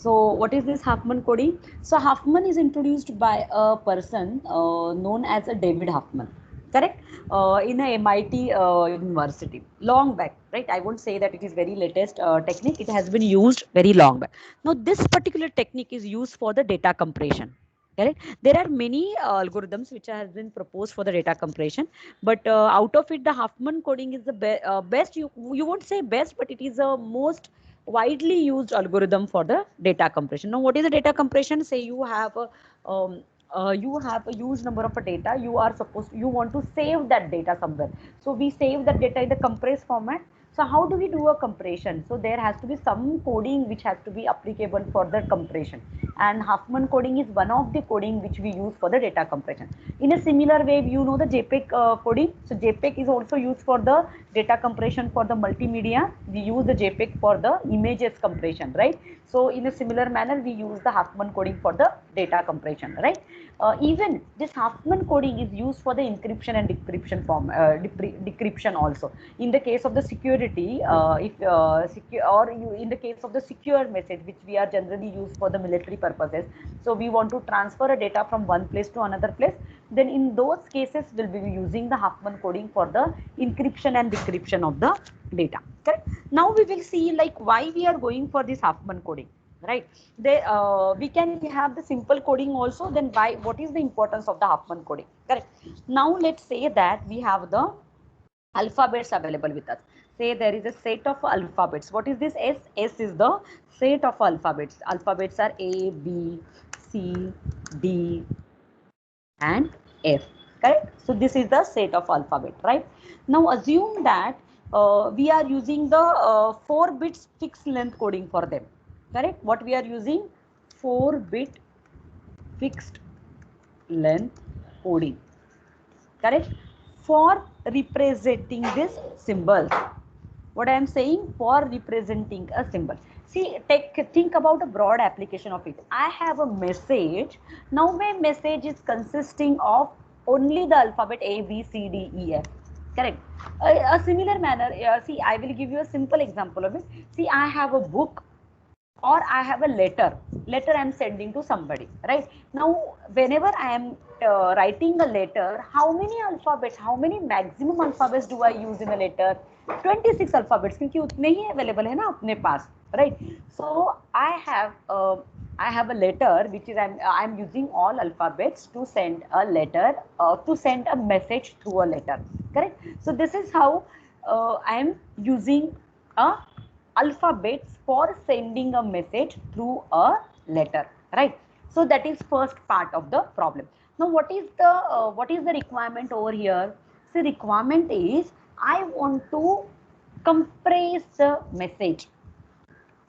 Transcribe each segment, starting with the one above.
So what is this Huffman coding? So Huffman is introduced by a person known as a David Huffman, correct? In a MIT university, long back, right? I won't say that it is very latest technique. It has been used very long back. Now this particular technique is used for the data compression. Correct. There are many algorithms which has been proposed for the data compression, but out of it, the Huffman coding is the best. You won't say best, but it is the most widely used algorithm for the data compression. Now, what is the data compression? Say you have a huge number of data. You want to save that data somewhere. So we save that data in the compressed format. So how do we do a compression? So there has to be some coding which has to be applicable for the compression, and Huffman coding is one of the coding which we use for the data compression. In a similar way, you know the JPEG coding. So JPEG is also used for the data compression for the multimedia. We use the JPEG for the images compression, right? So in a similar manner, we use the Huffman coding for the data compression, right? Even this Huffman coding is used for the encryption and decryption also. In the case of the security, in the case of the secure message, which we are generally used for the military purposes. So we want to transfer a data from one place to another place. Then in those cases, we'll be using the Huffman coding for the encryption and decryption of the data. Correct? Now we will see like why we are going for this Huffman coding, right? We can have the simple coding also. Then why? What is the importance of the Huffman coding? Correct. Now let's say that we have the alphabets available with us. Say there is a set of alphabets. What is this S? S is the set of alphabets. Alphabets are A, B, C, D, and F. Correct? So this is the set of alphabet, right? Now assume that we are using the 4 bits fixed length coding for them. Correct? What we are using? 4-bit fixed length coding. Correct? For representing this symbol. What I am saying? For representing a symbol. See, think about a broad application of it. I have a message. Now my message is consisting of only the alphabet A, B, C, D, E, F. Correct. A similar manner, see, I will give you a simple example of it. See, I have a book, or I have a letter I am sending to somebody, right? Now, whenever I am writing a letter, how many alphabets, how many maximum alphabets do I use in a letter? 26 alphabets, क्योंकि उतने ही available है ना अपने पास, right? So I have a letter which is I'm using all alphabets to send a letter, to send a message through a letter, correct? So this is how I am using a alphabets for sending a message through a letter, right? So that is first part of the problem. Now what is the requirement over here? So requirement is I want to compress the message.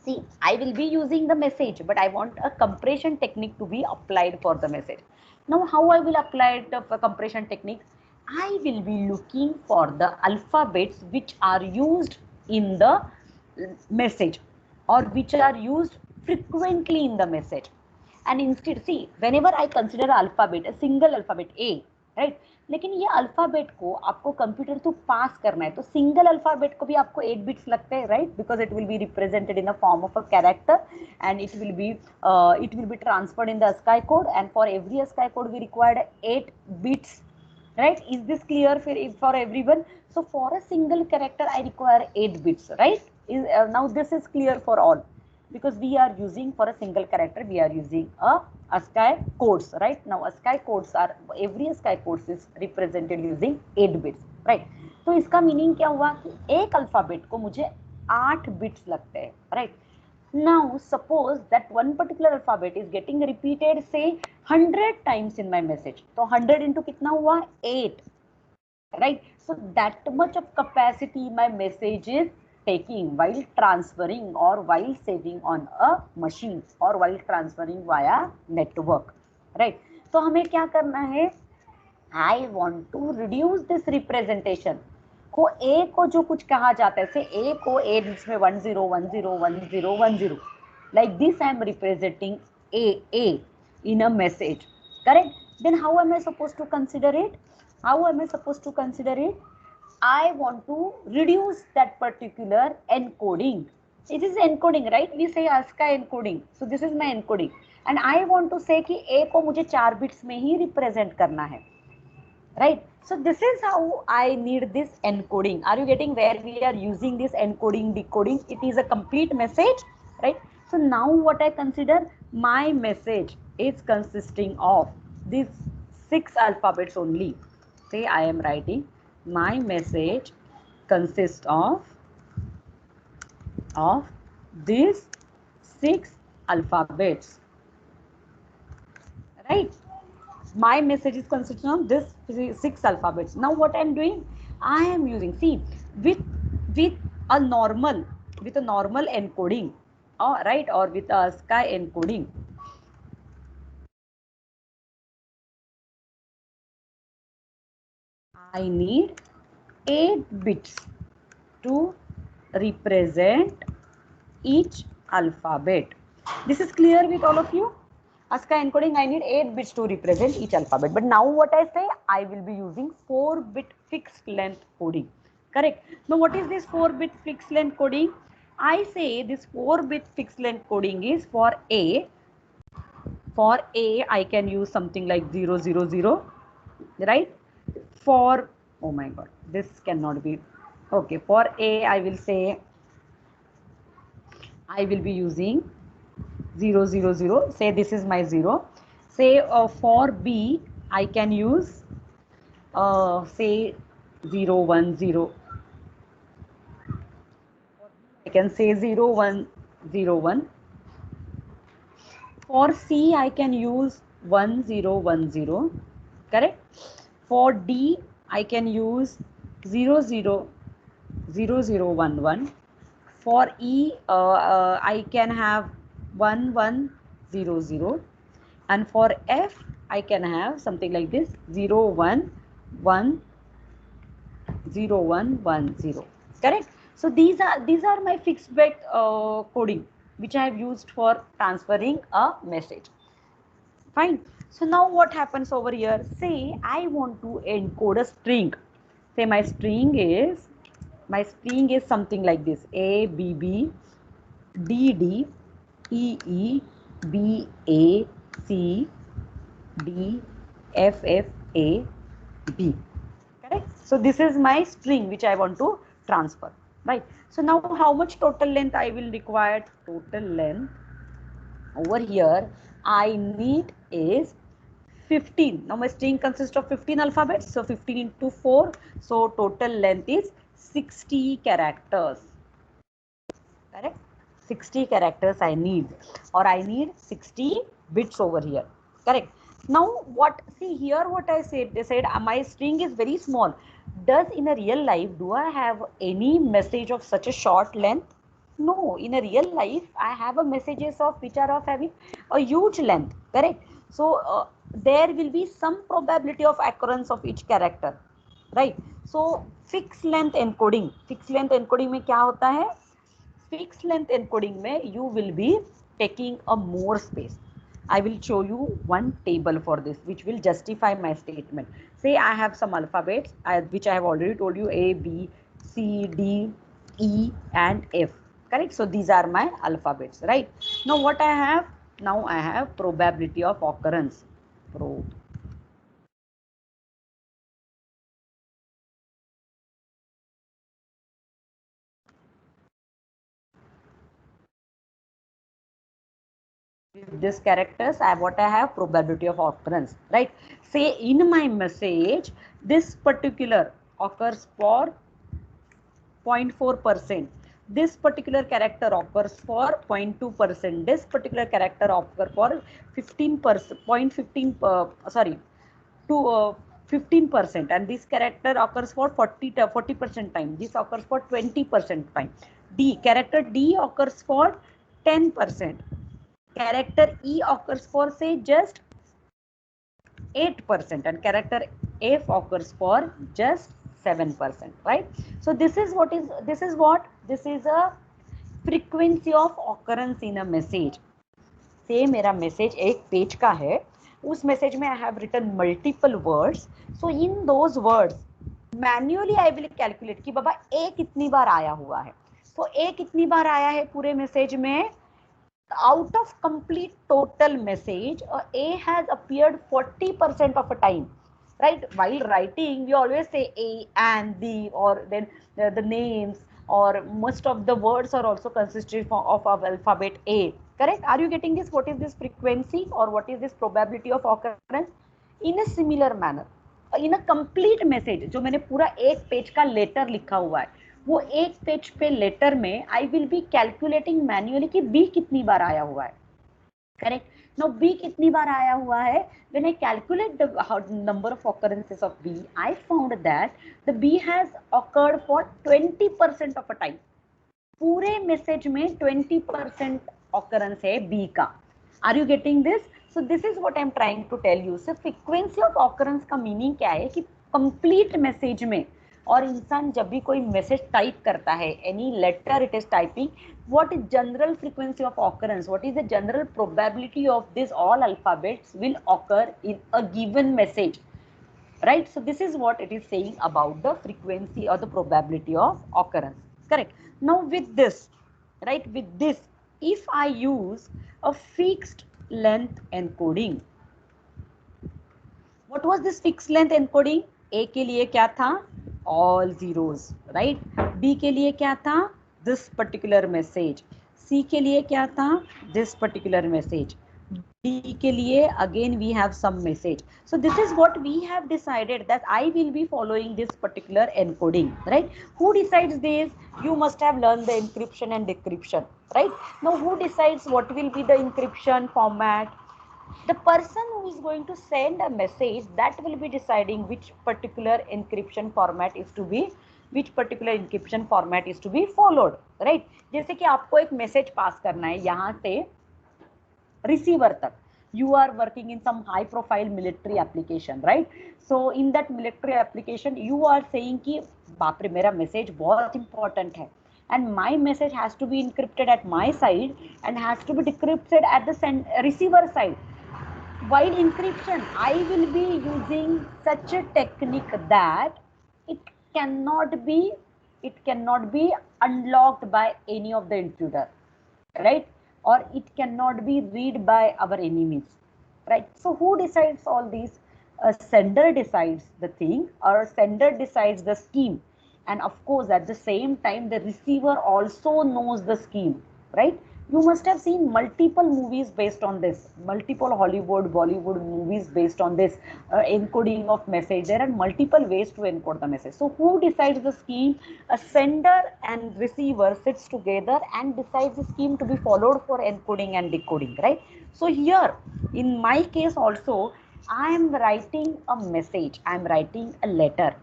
See, I will be using the message, but I want a compression technique to be applied for the message. Now, how I will apply the compression technique? I will be looking for the alphabets which are used in the message, or which are used frequently in the message. And instead, see, whenever I consider alphabet, a single alphabet A, right, लेकिन ये alphabet को आपको computer through pass करना है, तो single alphabet को भी आपको 8 बिट्स लगते हैं, right? Because it will be represented in the form of a character and it will be transferred in the ASCII code, and for every ASCII code we required 8 bits, right? Is this clear for everyone? So for a single character I require 8 bits, right? Now this is clear for all, because we are using for a single character, we are using a ASCII codes, right? Now ASCII codes are, every ASCII codes is represented using 8 bits, right? तो इसका meaning क्या हुआ कि एक alphabet को मुझे 8 bits लगते हैं, right? Now suppose that one particular alphabet is getting repeated say 100 times in my message. So 100 into कितना हुआ? 8, right? So that much of capacity my message is taking while transferring or while saving on a machine or while transferring via network, right? So हमें क्या करना है? I want to reduce this representation. को A को जो कुछ कहा जाता है, से A को A जिसमें 10 10 10 10, like this I am representing A in a message, correct? Then how am I supposed to consider it? How am I supposed to consider it? I want to reduce that particular encoding It is encoding, right? We say ASCII encoding. So this is my encoding, and I want to say कि A को मुझे 4 bits में ही represent करना है, right? So this is how I need this encoding. Are you getting where we are using this encoding, decoding? It is a complete message, right? So now what I consider, my message is consisting of these 6 alphabets only. Say I am writing my message consists of these 6 alphabets, right? My message is consisting of this 6 alphabets. Now what I'm doing, I am using, see, with a normal encoding, right, or with a ASCII encoding, I need 8 bits to represent each alphabet. This is clear with all of you? ASCII encoding, I need 8 bits to represent each alphabet. But now what I say, I will be using 4-bit fixed length coding. Correct. Now what is this 4-bit fixed length coding? I say this 4-bit fixed length coding is for A. For A, I can use something like 000, right? For, oh my God, this cannot be. Okay, for A, I will say, I will be using 000. Say this is my 0. Say for B, I can use say 010. I can say 0101. For C, I can use 1010. Correct. For D, I can use 000011. For E, I can have 1100, and for F, I can have something like this 0110. Correct. So these are my fixed bit coding which I have used for transferring a message. Fine. So now what happens over here? Say I want to encode a string. Say my string is something like this: A B B D D E E B A C D F F A B. Correct. So this is my string which I want to transfer, right? So now how much total length I will require? Total length over here I need is 15. Now my string consists of 15 alphabets, so 15 into 4, so total length is 60 characters. Correct. 60 characters I need, or I need 60 bits over here. Correct. Now what, see here what I said, they said my string is very small. Does in a real life, do I have any message of such a short length? No, in a real life I have a messages of which are of having a huge length. Correct. So there will be some probability of occurrence of each character, right? So fixed length encoding में क्या होता है? Fixed length encoding में you will be taking a more space. I will show you one table for this which will justify my statement. Say I have some alphabets which I have already told you: A, B, C, D, E and F. Correct. So these are my alphabets, right? Now what I have? Now I have probability of occurrence. This characters, what I have probability of occurrence, right? Say in my message this particular occurs for 0.4%, this particular character occurs for 0.2%, this particular character occurs for 15%, 0.15 sorry to 15%, and this character occurs for 40% time, this occurs for 20% time. D character D occurs for 10%, character E occurs for say just 8%, and character F occurs for just 7%, right? So this is a frequency of occurrence in a message. Say मेरा message एक page का है, उस message में I have written multiple words. So in those words manually I will calculate कि बाबा A कितनी बार आया हुआ है. तो ए कितनी बार आया है पूरे मैसेज में? Out of complete total message, A has appeared 40% of a time, right? While writing, we always say A and the, or then the names, or most of the words are also consisting of alphabet A, correct? Are you getting this? What is this frequency or what is this probability of occurrence? In a similar manner, in a complete message, जो मैंने पूरा एक page का letter लिखा हुआ है, वो एक पेज पे लेटर में I will be calculating manually कि बी कितनी बार आया हुआ है, करेक्ट? नाउ बी कितनी बार आया हुआ है? When I calculate the number of occurrences of B, I found that the B has occurred for 20% of a time. पूरे मैसेज में 20% ऑकरेंस है बी का। Are you getting this? So this is what I am trying to tell you. So frequency of occurrence का meaning क्या है कि complete message में, और इंसान जब भी कोई मैसेज टाइप करता है, any letter it is typing, what is general frequency of occurrence, what is the general probability of this all alphabets will occur in a given message, right? So this is what it is saying about the frequency or the probability of occurrence, correct? Now with this, right, with this, if I use a fixed length encoding, what was this fixed length encoding? A के लिए क्या था? All zeros, right? B के लिए क्या था? This particular message. C के लिए क्या था? This particular message. D के लिए again we have some message. So this is what we have decided, that I will be following this particular encoding, right? Who decides this? You must have learned the encryption and decryption, right? Now who decides what will be the encryption format? The person who is going to send a message, that will be deciding which particular encryption format is to be, which particular encryption format is to be followed, right? जैसे कि आपको एक message pass करना है यहाँ से receiver तक, you are working in some high profile military application, right? So in that military application you are saying कि बाप रे मेरा मैसेज बहुत important है, and my message has to be encrypted at my side and has to be decrypted at the receiver side. While encryption, I will be using such a technique that it cannot be unlocked by any of the intruder, right? Or it cannot be read by our enemies, right? So who decides all these? A sender decides the thing, or sender decides the scheme, and of course at the same time the receiver also knows the scheme, right? You must have seen multiple movies based on this, multiple Hollywood, Bollywood movies based on this encoding of message. There are multiple ways to encode the message. So who decides the scheme? A sender and receiver sits together and decides the scheme to be followed for encoding and decoding, right? So here in my case also, I am writing a message, I am writing a letter.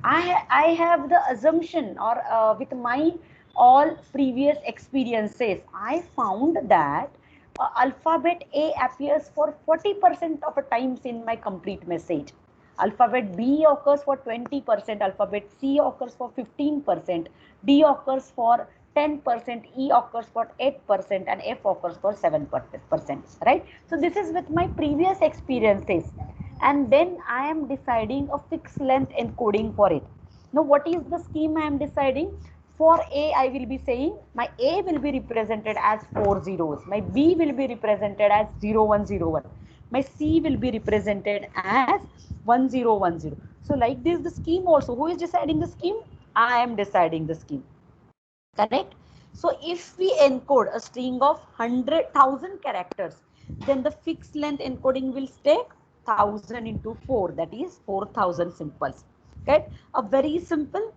I have the assumption, or with my all previous experiences, I found that alphabet A appears for 40% of the times in my complete message. Alphabet B occurs for 20%, alphabet C occurs for 15%, D occurs for 10%, E occurs for 8%, and F occurs for 7%, right? So this is with my previous experiences. And then I am deciding a fixed length encoding for it. Now what is the scheme I am deciding? For A, I will be saying my A will be represented as 4 zeros, my B will be represented as 0101, my C will be represented as 1010. So like this, the scheme also, who is deciding the scheme? I am deciding the scheme, correct? So if we encode a string of 100,000 characters, then the fixed length encoding will take 1000 into 4, that is 4000 symbols. Okay, a very simple,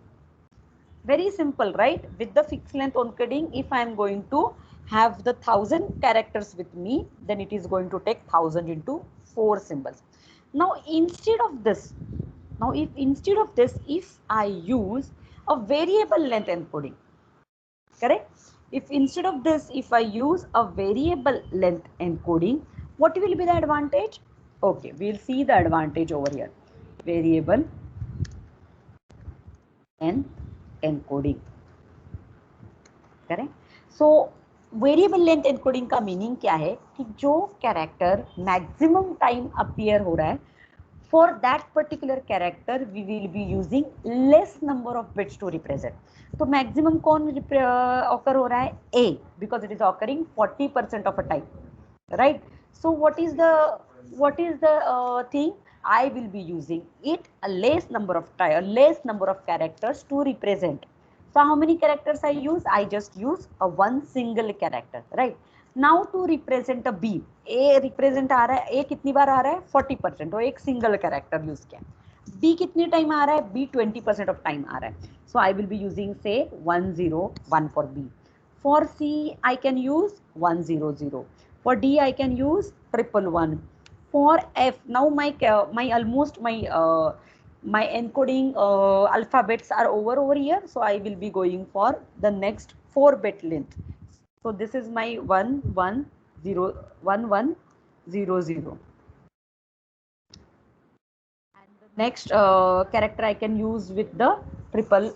right? With the fixed length encoding, if I am going to have the 1000 characters with me, then it is going to take 1000 into 4 symbols. Now instead of this, if I use a variable length encoding, correct? If instead of this, if I use a variable length encoding, what will be the advantage? Okay, we'll see the advantage over here. Variable length encoding, correct? So variable length encoding का meaning क्या है कि जो character maximum time appear हो रहा है For that particular character, we will be using less number of bits to represent. So maximum कौन occur हो रहा है? A, because it is occurring 40% of a time, right? So what is the thing? I will be using it a less number of characters to represent. So how many characters I use? I just use a one single character, right? Now to represent a B, A represent आ रहा है, A कितनी बार आ रहा है? 40%, वो एक single character use किया. B कितने time आ रहा है? B 20% of time आ रहा है. So I will be using say 101 for B. For C I can use 100. For D I can use 111. For F, now my encoding alphabets are over here, so I will be going for the next 4-bit length. So this is my 1100. And the next character I can use with the triple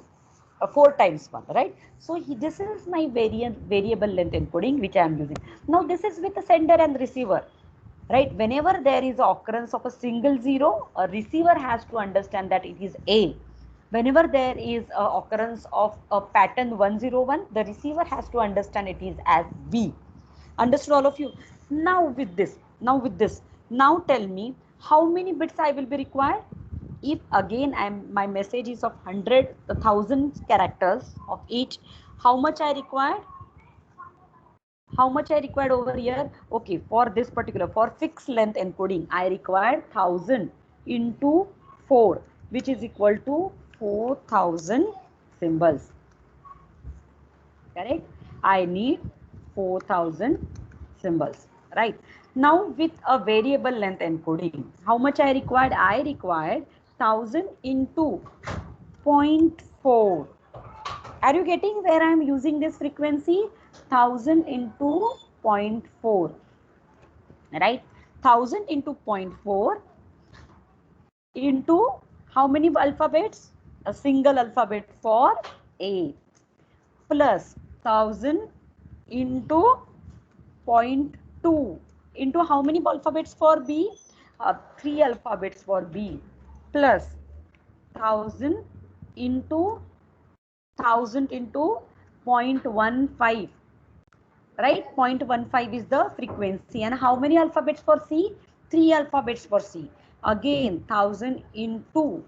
4 times 1, right? So this is my variable length encoding which I am using. Now this is with the sender and receiver. Right, whenever there is occurrence of a single zero, a receiver has to understand that it is A. Whenever there is a occurrence of a pattern 101, the receiver has to understand it is as B. Understood all of you? Now with this, now tell me how many bits I will be required. If again my message is of 1,000 characters of each, how much I required? How much I required over here? Okay, for this particular, for fixed length encoding, I required 1000 into 4, which is equal to 4000 symbols. Correct? I need 4000 symbols. Right? Now with a variable length encoding, how much I required? I required 1000 into 0.4. Are you getting where I am using this frequency? 1000 into 0.4, right? 1000 into 0.4 into how many alphabets? A single alphabet for A, plus 1000 into 0.2 into how many alphabets for B? 3 alphabets for B, plus 1000 into 0.15, right? 0.15 is the frequency. And how many alphabets for C? 3 alphabets for C. Again 1000 into,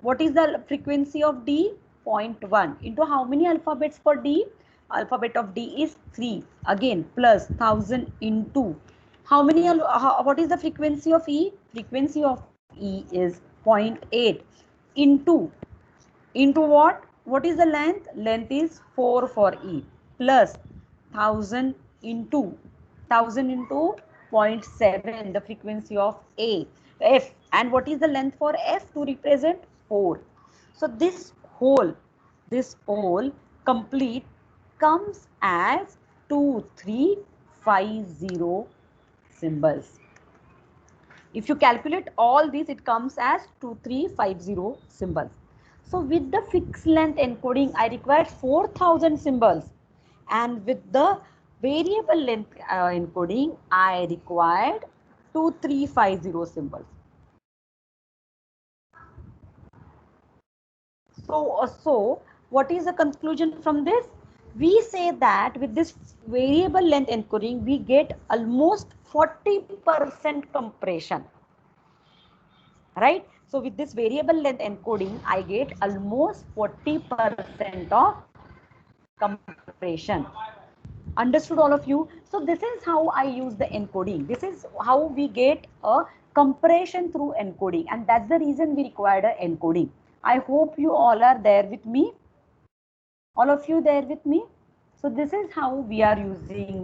what is the frequency of D? 0.1 into how many alphabets for D? Alphabet of D is 3. Again plus 1000 into how many, what is the frequency of E? Frequency of E is 0.8 into what? What is the length? Length is 4 for E, plus 1000 into 0.7, the frequency of F. And what is the length for F to represent? 4. So this whole complete comes as 2350 symbols. If you calculate all these, it comes as 2350 symbols. So with the fixed length encoding, I required 4000 symbols, and with the variable length encoding, I required 2350 symbols. So what is the conclusion from this? We say that with this variable length encoding, we get almost 40% compression, right? So with this variable length encoding, I get almost 40% of compression. Understood all of you? So this is how I use the encoding. This is how we get a compression through encoding, and that's the reason we required a encoding. I hope you all are there with me. All of you there with me? So this is how we are using